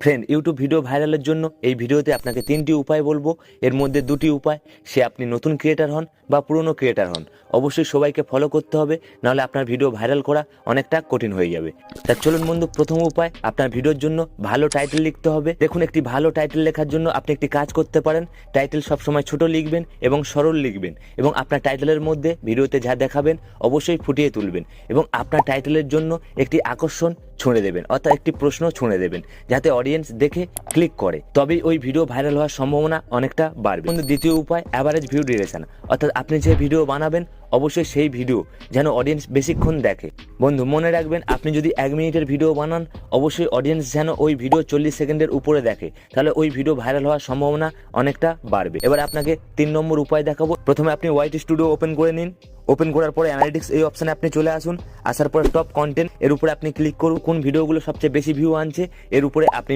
Friend, YouTube video ভাইরালের জন্য এই ভিডিওতে আপনাকে 3টি উপায় বলবো। এর মধ্যে 2টি উপায়, সে আপনি নতুন ক্রিয়েটার হন বা পুরনো ক্রিয়েটার হন, অবশ্যই সবাইকে ফলো করতে হবে, নাহলে আপনার ভিডিও ভাইরাল করা অনেকটা কঠিন হয়ে যাবে। তা চলুন বন্ধু, প্রথম উপায়, আপনার ভিডিওর জন্য ভালো টাইটেল লিখতে হবে। দেখুন, একটি ভালো টাইটেল লেখার জন্য আপনি একটি কাজ করতে পারেন। টাইটেল সবসময় ছোট লিখবেন এবং সরল লিখবেন, এবং আপনার টাইটেলের মধ্যে ভিডিওতে যা দেখাবেন অবশ্যই ফুটিয়ে তুলবেন, এবং আপনার টাইটেলের জন্য একটি আকর্ষণ ছুঁড়ে দেবেন, অর্থাৎ একটি প্রশ্ন ছুঁড়ে দেবেন, যাতে অডিয়েন্স দেখে ক্লিক করে, তবেই ওই ভিডিও ভাইরাল হওয়ার সম্ভাবনা অনেকটা বাড়বে। কিন্তু দ্বিতীয় উপায়, অ্যাভারেজ ভিউ ডিউরেশন, অর্থাৎ আপনি যে ভিডিও বানাবেন অবশ্যই সেই ভিডিও যেন অডিয়েন্স বেশিক্ষণ দেখে। বন্ধু মনে রাখবেন, আপনি যদি 1 মিনিটের ভিডিও বানান, অবশ্যই অডিয়েন্স যেন ওই ভিডিও 40 সেকেন্ডের উপরে দেখে, তাহলে ওই ভিডিও ভাইরাল হওয়ার সম্ভাবনা অনেকটা বাড়বে। এবার আপনাকে 3 নম্বর উপায় দেখাবো। প্রথমে আপনি ওয়াইট স্টুডিও ওপেন করে নিন। ওপেন করার পরে অ্যানালিটিক্স এই অপশানে আপনি চলে আসুন। আসার পরে টপ কন্টেন্ট এর উপরে আপনি ক্লিক করুন। কোন ভিডিওগুলো সবচেয়ে বেশি ভিউ আনছে এর উপরে আপনি